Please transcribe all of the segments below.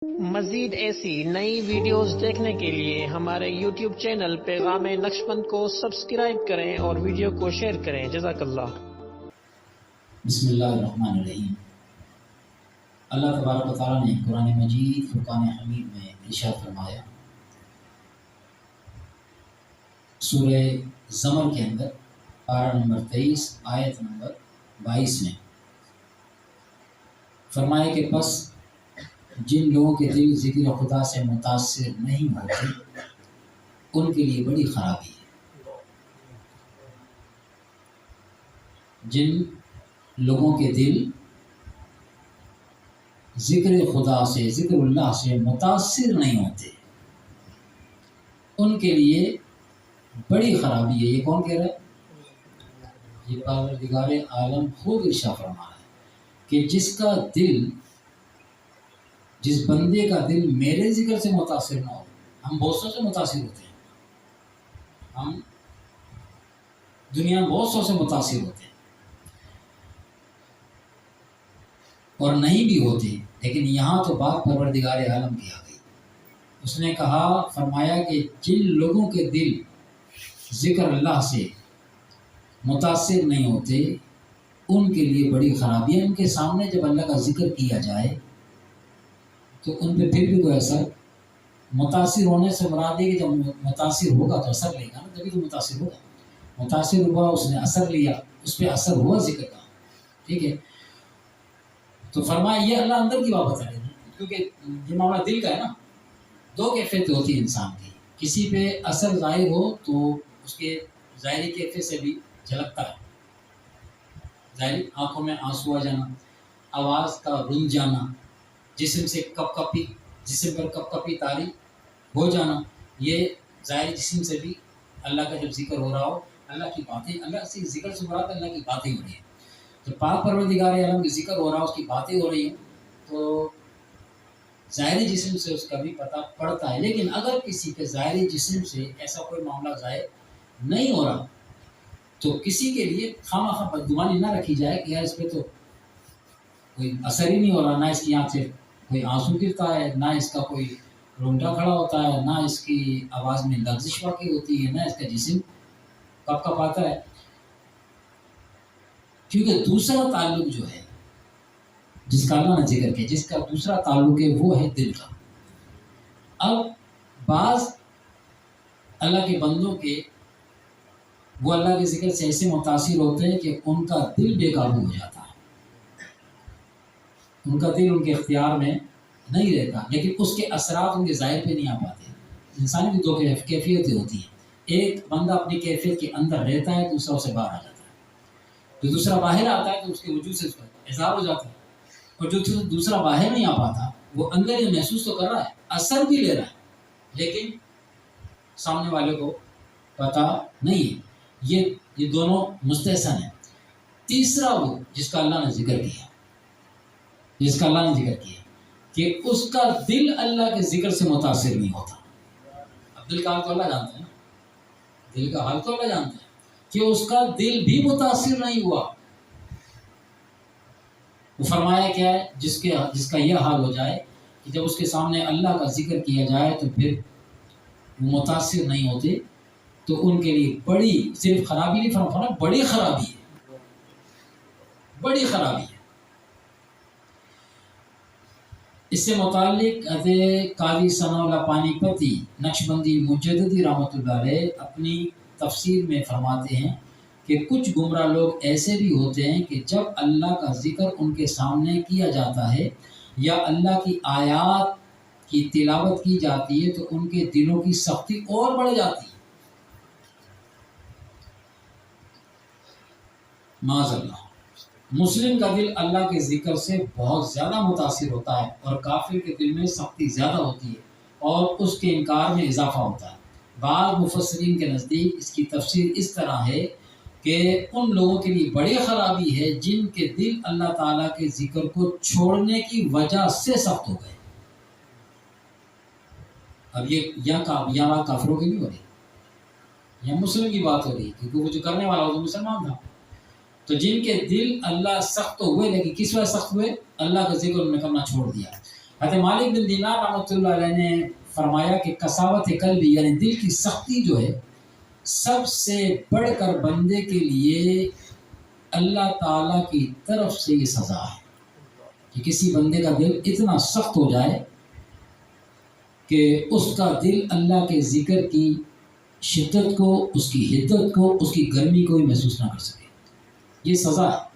مزید ایسی نئی ویڈیوز دیکھنے کے لیے ہمارے یوٹیوب چینل پیغام نقشبند کو سبسکرائب کریں اور ویڈیو کو شیئر کریں۔ جزاک اللہ۔ بسم اللہ الرحمن الرحیم۔ اللہ تبارک و تعالیٰ نے قرآن مجید فرقان حمید میں ارشاد فرمایا، سورہ زمر کے اندر پارہ نمبر 23 آیت نمبر 22 میں فرمایا کہ پس جن لوگوں کے دل ذکر خدا سے متاثر نہیں ہوتے ان کے لیے بڑی خرابی ہے۔ جن لوگوں کے دل ذکر خدا سے، ذکر اللہ سے متاثر نہیں ہوتے ان کے لیے بڑی خرابی ہے۔ یہ کون کہہ رہا ہے؟ یہ پروردگار عالم خود ارشاد فرما رہا ہے کہ جس بندے کا دل میرے ذکر سے متاثر نہ ہو۔ ہم بہت سو سے متاثر ہوتے ہیں، ہم دنیا میں بہت سو سے متاثر ہوتے ہیں اور نہیں بھی ہوتے، لیکن یہاں تو بات پروردگار عالم کی آ گئی۔ اس نے کہا، فرمایا کہ جن لوگوں کے دل ذکر اللہ سے متاثر نہیں ہوتے ان کے لیے بڑی خرابی ہے۔ ان کے سامنے جب اللہ کا ذکر کیا جائے تو ان پہ پھر بھی کوئی اثر، متاثر ہونے سے مراد ہے کہ جب متاثر ہوگا تو اثر لے گا نا، تبھی تو متاثر ہوگا۔ متاثر ہوا، اس نے اثر لیا، اس پہ اثر ہوا ذکر کا، ٹھیک ہے۔ تو فرمایا یہ اللہ اندر کی بات بتا رہے ہیں، کیونکہ یہ معاملہ دل کا ہے نا۔ دو کیفیت ہوتی ہے انسان کی، کسی پہ اثر ظاہر ہو تو اس کے ظاہری کیفیت سے بھی جھلکتا ہے، ظاہری آنکھوں میں آنسو آ جانا، آواز کا رن جانا، جسم پر کپ کپی طاری ہو جانا، یہ ظاہری جسم سے بھی اللہ کا جب ذکر ہو رہا ہو، اللہ کی باتیں، اللہ سے ذکر سے مراد اللہ کی باتیں ہو رہی ہیں۔ تو پاک پروردگار عالم کی ذکر ہو رہا، اس کی باتیں ہو رہی ہیں تو ظاہری جسم سے اس کا بھی پتہ پڑتا ہے۔ لیکن اگر کسی کے ظاہری جسم سے ایسا کوئی معاملہ ظاہر نہیں ہو رہا تو کسی کے لیے خواہ بدگمانی نہ رکھی جائے کہ یار اس پہ تو کوئی اثر ہی نہیں ہو رہا، نہ اس کی آنکھ سے کوئی آنسو گرتا ہے، نہ اس کا کوئی رونگٹا کھڑا ہوتا ہے، نہ اس کی آواز میں لغزش واقع ہوتی ہے، نہ اس کا جسم کپ کپ آتا ہے، کیونکہ دوسرا تعلق جو ہے جس کا اللہ نے ذکر کیا، جس کا دوسرا تعلق ہے وہ ہے دل کا۔ اب بعض اللہ کے بندوں کے وہ اللہ کے ذکر سے ایسے متاثر ہوتے ہیں کہ ان کا دل بے قابو ہو جاتا ہے، ان کا دل ان کے اختیار میں نہیں رہتا، لیکن اس کے اثرات ان کے ظاہر پہ نہیں آ پاتے۔ انسانی بھی دو کیفیتیں ہوتی ہیں، ایک بندہ اپنی کیفیت کے اندر رہتا ہے، دوسرا اسے باہر آ جاتا ہے۔ جو دوسرا باہر آتا ہے تو اس کے وجود سے اس کا اظہار ہو جاتا ہے، اور جو دوسرا باہر نہیں آ پاتا وہ اندر یہ محسوس تو کر رہا ہے، اثر بھی لے رہا ہے، لیکن سامنے والے کو پتہ نہیں ہے۔ یہ دونوں مستحسن ہیں۔ تیسرا وہ جس کا اللہ نے ذکر کیا، کہ اس کا دل اللہ کے ذکر سے متاثر نہیں ہوتا۔ اب دل کا حال تو اللہ جانتا ہے نا، دل کا حال تو اللہ جانتا ہے کہ اس کا دل بھی متاثر نہیں ہوا۔ وہ فرمایا کیا ہے، جس کا یہ حال ہو جائے کہ جب اس کے سامنے اللہ کا ذکر کیا جائے تو پھر وہ متاثر نہیں ہوتے، تو ان کے لیے بڑی، صرف خرابی نہیں فرمایا، بڑی خرابی ہے، بڑی خرابی ہے۔ اس سے متعلق قاضی ثناء اللہ پانی پتی نقشبندی مجددی رحمۃ اللہ علیہ اپنی تفسیر میں فرماتے ہیں کہ کچھ گمراہ لوگ ایسے بھی ہوتے ہیں کہ جب اللہ کا ذکر ان کے سامنے کیا جاتا ہے یا اللہ کی آیات کی تلاوت کی جاتی ہے تو ان کے دلوں کی سختی اور بڑھ جاتی ہے، معاذ اللہ۔ مسلم کا دل اللہ کے ذکر سے بہت زیادہ متاثر ہوتا ہے اور کافر کے دل میں سختی زیادہ ہوتی ہے اور اس کے انکار میں اضافہ ہوتا ہے۔ بعض مفسرین کے نزدیک اس کی تفسیر اس طرح ہے کہ ان لوگوں کے لیے بڑی خرابی ہے جن کے دل اللہ تعالیٰ کے ذکر کو چھوڑنے کی وجہ سے سخت ہو گئے۔ اب یہ بات کافروں کی نہیں ہو رہی، یہ مسلم کی بات ہو رہی ہے، کیونکہ وہ جو کرنے والا وہ تو مسلمان تھا۔ تو جن کے دل اللہ سخت ہوئے، لیکن کس وجہ سخت ہوئے؟ اللہ کا ذکر انہوں نے کرنا چھوڑ دیا۔ حضرت مالک بن دینار رحمۃ اللہ علیہ نے فرمایا کہ کساوت قلبی یعنی دل کی سختی جو ہے سب سے بڑھ کر بندے کے لیے اللہ تعالیٰ کی طرف سے یہ سزا ہے کہ کسی بندے کا دل اتنا سخت ہو جائے کہ اس کا دل اللہ کے ذکر کی شدت کو، اس کی حدت کو، اس کی گرمی کو بھی محسوس نہ کر سکے، یہ سزا ہے۔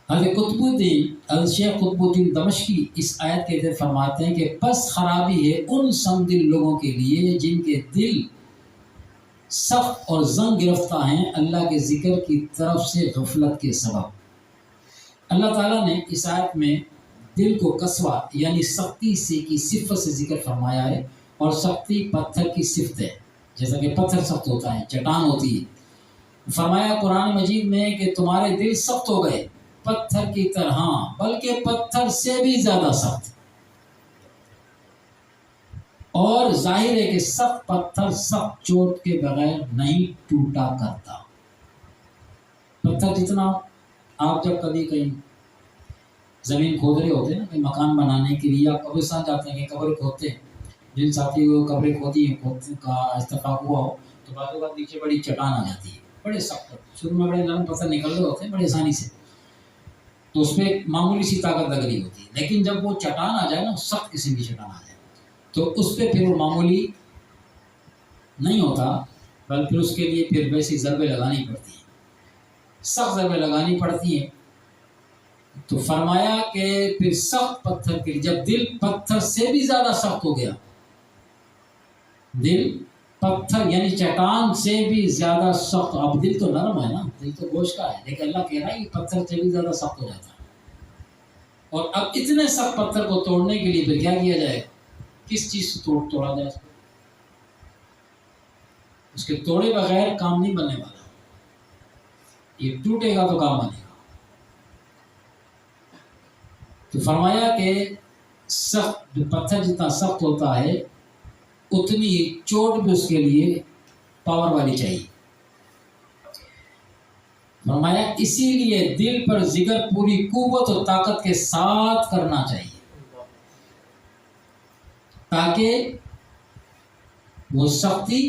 حضرت شیخ قطب الدین دمشقی اس آیت کے تحت فرماتے ہیں کہ پس خرابی ہے ان سنگ دل لوگوں کے لیے جن کے دل سخت اور زنگ گرفتہ ہیں اللہ کے ذکر کی طرف سے غفلت کے سبب۔ اللہ تعالیٰ نے اس آیت میں دل کو قسوہ یعنی سختی سے کی صفت سے ذکر فرمایا ہے، اور سختی پتھر کی صفت ہے، جیسا کہ پتھر سخت ہوتا ہے، چٹان ہوتی ہے۔ فرمایا قرآن مجید میں کہ تمہارے دل سخت ہو گئے پتھر کی طرح، بلکہ پتھر سے بھی زیادہ سخت، اور ظاہر ہے کہ سخت پتھر سخت چوٹ کے بغیر نہیں ٹوٹا کرتا۔ پتھر جتنا آپ جب کبھی کہیں زمین کھود رہے ہوتے ہیں نا، کہیں مکان بنانے کے لیے آپ قبرستان جاتے ہیں، کہ قبر کھودتے ہیں، جن ساتھی کو قبریں کھودی ہیں کا اتفاق ہوا ہو تو بعد بعد نیچے بڑی چٹان آ جاتی ہے، بڑے سخت، شروع میں بڑے نرم پتھر نکل رہے ہوتے ہیں بڑے آسانی سے، تو اس پہ معمولی سی طاقت لگ رہی ہوتی ہے، لیکن جب وہ چٹان آ جائے نا، سخت قسم کی چٹان آ جائے تو اس پہ پھر وہ معمولی نہیں ہوتا، بلکہ پھر اس کے لیے پھر ویسی ضربیں لگانی پڑتی ہیں، سخت ضربیں لگانی پڑتی ہیں۔ تو فرمایا کہ پھر سخت پتھر کے لیے جب دل پتھر سے بھی زیادہ سخت ہو گیا، دل پتھر یعنی چٹان سے بھی زیادہ سخت، اب دل تو نرم ہے نا، دل تو گوشت کا ہے، لیکن اللہ کہہ رہا ہے کہ پتھر سے بھی زیادہ سخت ہو جاتا ہے، اور اب اتنے سخت پتھر کو توڑنے کے لیے پھر کیا کیا جائے، کس چیز سے توڑا جائے، اس کے توڑے بغیر کام نہیں بننے والا، یہ ٹوٹے گا تو کام بنے گا۔ تو فرمایا کہ سخت جو پتھر جتنا سخت ہوتا ہے اتنی چوٹ بھی اس کے لیے پاور والی چاہیے۔ فرمایا اسی لیے دل پر ذکر پوری قوت و طاقت کے ساتھ کرنا چاہیے تاکہ وہ سختی،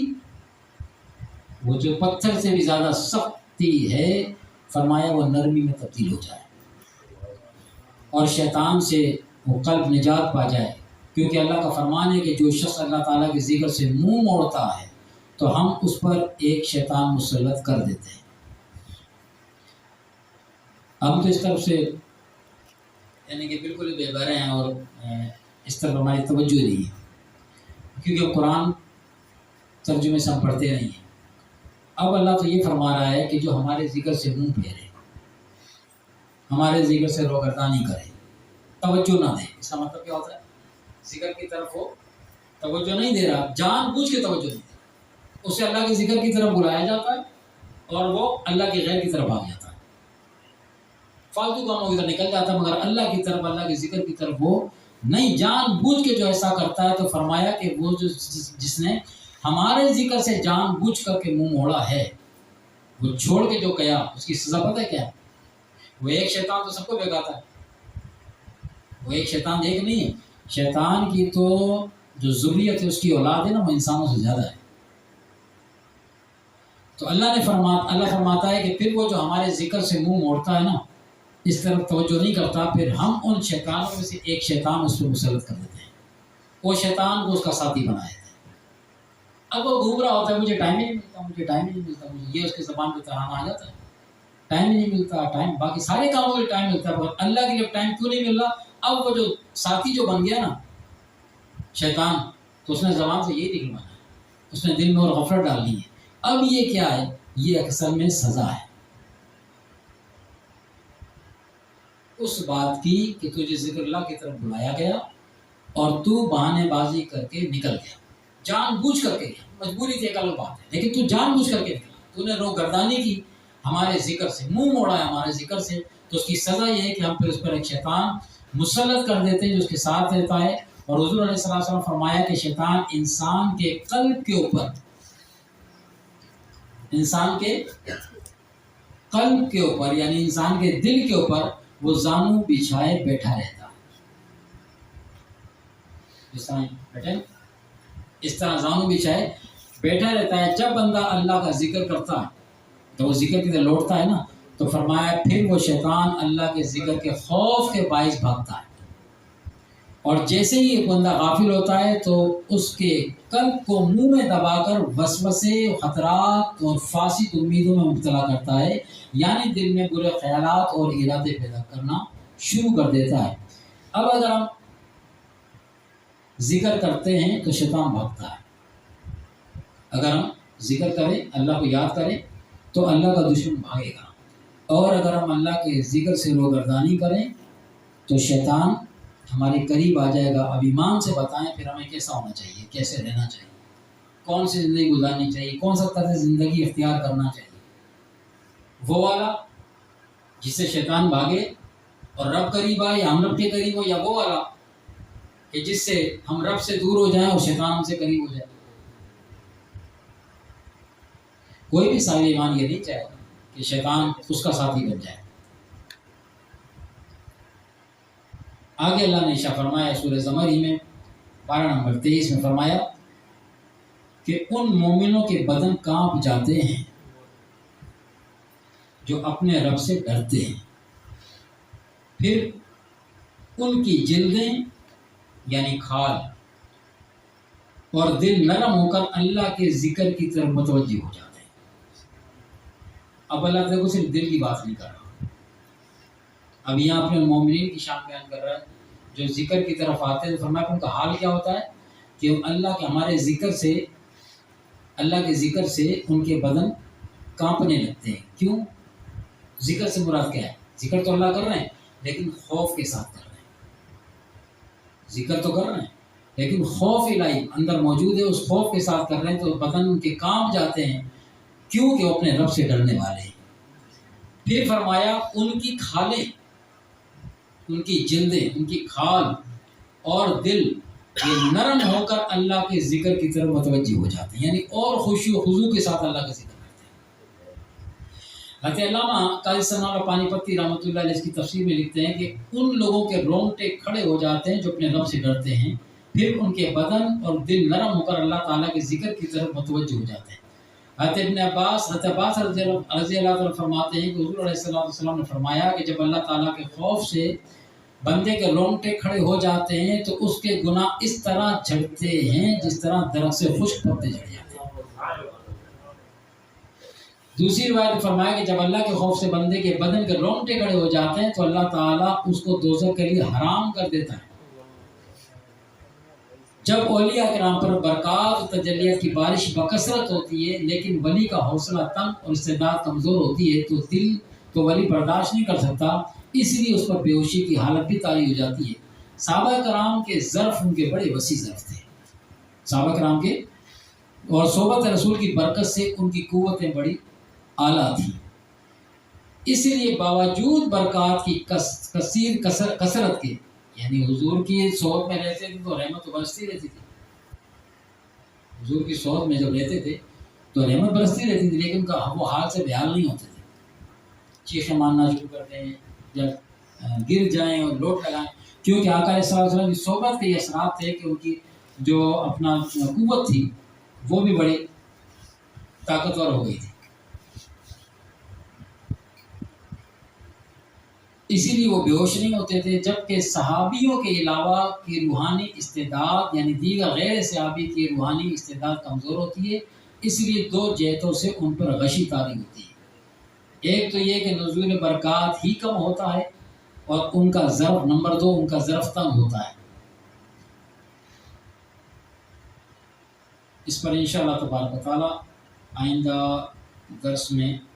وہ جو پتھر سے بھی زیادہ سختی ہے، فرمایا وہ نرمی میں تبدیل ہو جائے اور شیطان سے وہ قلب نجات پا جائے، کیونکہ اللہ کا فرمان ہے کہ جو شخص اللہ تعالیٰ کے ذکر سے منہ موڑتا ہے تو ہم اس پر ایک شیطان مسلط کر دیتے ہیں۔ ہم تو اس طرف سے یعنی کہ بالکل بے بہرے ہیں اور اس طرف ہماری توجہ نہیں ہے، کیونکہ قرآن ترجمے سے ہم پڑھتے نہیں ہیں۔ اب اللہ تو یہ فرما رہا ہے کہ جو ہمارے ذکر سے منہ پھیرے، ہمارے ذکر سے روگردانی کرے، توجہ نہ دے، اس کا مطلب کیا ہوتا ہے، ذکر کی طرف وہ توجہ نہیں دے رہا، جان بوجھ کے توجہ نہیں دے رہا، اسے اللہ کے ذکر کی طرف بلایا جاتا ہے اور وہ اللہ کے غیر کی طرف آ جاتا ہے، فالتو کاموں کی طرف نکل جاتا ہے، مگر اللہ کی طرف، اللہ کے ذکر کی طرف وہ نہیں، جان بوجھ کے جو ایسا کرتا ہے۔ تو فرمایا کہ وہ جو جس نے ہمارے ذکر سے جان بوجھ کر کے منہ موڑا ہے، وہ چھوڑ کے جو گیا، اس کی سزا پتہ ہے کیا ہے؟ وہ ایک شیطان تو سب کو بھگاتا ہے، وہ ایک شیطان ایک نہیں ہے، شیطان کی تو جو ذریت ہے، اس کی اولاد ہے نا، وہ انسانوں سے زیادہ ہے۔ تو اللہ فرماتا ہے کہ پھر وہ جو ہمارے ذکر سے منہ موڑتا ہے نا، اس طرف توجہ نہیں کرتا، پھر ہم ان شیطانوں میں سے ایک شیطان اس پہ مسلط کر دیتے ہیں، وہ شیطان کو اس کا ساتھی بنائے تھے۔ اب وہ گھوم رہا ہوتا ہے، مجھے ٹائم ہی نہیں ملتا، مجھے یہ اس کے زبان پہ ترانہ آ جاتا ہے، ٹائم ہی نہیں ملتا، ٹائم باقی سارے کاموں کے ٹائم ملتا ہے، مگر اللہ کے لیے ٹائم کیوں نہیں مل رہا؟ اب وہ جو ساتھی جو بن گیا نا شیطان، تو اس نے زبان سے یہی نکلوانا ہے، اس نے دل میں اور غفلت ڈالنی ہے۔ اب یہ کیا ہے؟ یہ اکثر میں سزا ہے اس بات کی کہ تجھے ذکر اللہ کی طرف بلایا گیا اور تو بہانے بازی کر کے نکل گیا، جان بوجھ کر کے گیا، مجبوری تھی ایک الگ بات ہے، لیکن تو جان بوجھ کر کے نکلا، تو نے روگردانی کی، ہمارے ذکر سے منہ موڑا ہے، ہمارے ذکر سے، تو اس کی سزا یہ ہے کہ ہم پھر اس پر ایک شیطان مسلط کر دیتے ہیں جو اس کے ساتھ رہتا ہے۔ اور حضور علیہ الصلوۃ والسلام فرمایا کہ شیطان انسان کے قلب کے اوپر، انسان کے قلب کے اوپر یعنی انسان کے دل کے اوپر وہ زانو بچھائے بیٹھا رہتا ہے، جس طرح بیٹھے اس طرح زانو بچھائے بیٹھا رہتا ہے. جب بندہ اللہ کا ذکر کرتا ہے تو وہ ذکر کی طرف لوٹتا ہے نا, تو فرمایا پھر وہ شیطان اللہ کے ذکر کے خوف کے باعث بھاگتا ہے. اور جیسے ہی ایک بندہ غافل ہوتا ہے تو اس کے قلب کو منہ میں دبا کر وسوسے, خطرات اور فاسد امیدوں میں مبتلا کرتا ہے, یعنی دل میں برے خیالات اور ارادے پیدا کرنا شروع کر دیتا ہے. اب اگر ہم ذکر کرتے ہیں تو شیطان بھاگتا ہے. اگر ہم ذکر کریں, اللہ کو یاد کریں, تو اللہ کا دشمن بھاگے گا. اور اگر ہم اللہ کے ذکر سے روگردانی کریں تو شیطان ہمارے قریب آ جائے گا. اب ایمان سے بتائیں پھر ہمیں کیسا ہونا چاہیے, کیسے رہنا چاہیے, کون سی زندگی گزارنی چاہیے, کون سا طرز زندگی اختیار کرنا چاہیے. وہ والا جس سے شیطان بھاگے اور رب قریب آئے, یا ہم رب کے قریب ہو, یا وہ والا کہ جس سے ہم رب سے دور ہو جائیں اور شیطان ہم سے قریب ہو جائے. کوئی بھی صاحب ایمان یہ نہیں چاہے کہ شیطان اس کا ساتھی بن جائے. آگے اللہ نے ارشاد فرمایا سورہ زمر ہی میں 12 نمبر 23 میں فرمایا کہ ان مومنوں کے بدن کانپ جاتے ہیں جو اپنے رب سے ڈرتے ہیں, پھر ان کی جلدیں یعنی کھال اور دل نرم ہو کر اللہ کے ذکر کی طرف متوجہ ہو جاتے ہیں. اب اللہ تعالیٰ کو صرف دل کی بات نہیں کر رہا, اب یہاں اپنے مومنین کی شان بیان کر رہا ہے جو ذکر کی طرف آتے ہیں. فرمایا ان کا حال کیا ہوتا ہے کہ اللہ کے ہمارے ذکر سے, اللہ کے ذکر سے ان کے بدن کانپنے لگتے ہیں. کیوں؟ ذکر سے مراد کیا ہے؟ ذکر تو اللہ کر رہے ہیں لیکن خوف کے ساتھ کر رہے ہیں. ذکر تو کر رہے ہیں لیکن خوف الہی اندر موجود ہے, اس خوف کے ساتھ کر رہے ہیں تو بدن ان کے کانپ جاتے ہیں. کیوں؟ کہ وہ اپنے رب سے ڈرنے والے ہیں. پھر فرمایا ان کی کھالیں, ان کی جلدیں, ان کی کھال اور دل یہ نرم ہو کر اللہ کے ذکر کی طرف متوجہ ہو جاتے ہیں, یعنی اور خوشی و خضوع کے ساتھ اللہ کا ذکر کرتے ہیں. حضرت علامہ قاضی ثناء اللہ پانی پتی رحمۃ اللہ علیہ اس کی تفسیر میں لکھتے ہیں کہ ان لوگوں کے رونگٹے کھڑے ہو جاتے ہیں جو اپنے رب سے ڈرتے ہیں, پھر ان کے بدن اور دل نرم ہو کر اللہ تعالیٰ کے ذکر کی طرف متوجہ ہو جاتے ہیں. حضرت عباس رضی اللہ عنہ فرماتے ہیں کہ حضور علیہ السلام نے فرمایا کہ جب اللہ تعالیٰ کے خوف سے بندے کے رونگٹے کھڑے ہو جاتے ہیں تو اس کے گناہ اس طرح جھڑتے ہیں جس طرح درخت سے خشک پتے جھڑ جاتے ہیں. دوسری روایت میں فرمایا کہ جب اللہ کے خوف سے بندے کے بدن کے رونگٹے کھڑے ہو جاتے ہیں تو اللہ تعالیٰ اس کو دوزخ کے لیے حرام کر دیتا ہے. جب اولیاء کرام پر برکات و تجلیات کی بارش بکثرت ہوتی ہے لیکن ولی کا حوصلہ تنگ اور استعداد کمزور ہوتی ہے تو دل تو ولی برداشت نہیں کر سکتا, اس لیے اس پر بے ہوشی کی حالت بھی طاری ہو جاتی ہے. صحابہ کرام کے ظرف ان کے بڑے وسیع ظرف تھے, صحابہ کرام کے, اور صحبت رسول کی برکت سے ان کی قوتیں بڑی اعلیٰ تھیں. اس لیے باوجود برکات کی کثیر کثرت کے, یعنی حضور کی صحبت میں رہتے تھے تو رحمت برستی رہتی تھی. حضور کی صحبت میں جب رہتے تھے تو رحمت برستی رہتی تھی, لیکن وہ حال سے بحال نہیں ہوتے تھے. چیخیں مارنا شروع کرتے ہیں جب گر جائیں اور لوٹ لگائیں, کیونکہ آقا علیہ الصلوۃ والسلام کی صحبت کے یہ اثرات تھے کہ ان کی جو اپنا قوت تھی وہ بھی بڑی طاقتور ہو گئی تھی. اسی لیے وہ بے ہوش نہیں ہوتے تھے. جبکہ صحابیوں کے علاوہ کی روحانی استعداد یعنی دیگر غیر صحابی کی روحانی استعداد کمزور ہوتی ہے, اس لیے دو جہتوں سے ان پر غشی طاری ہوتی ہے. ایک تو یہ کہ نزول برکات ہی کم ہوتا ہے, اور ان کا ظرف نمبر 2 ان کا ظرف تنگ ہوتا ہے. اس پر انشاءاللہ تبارک و تعالی آئندہ درس میں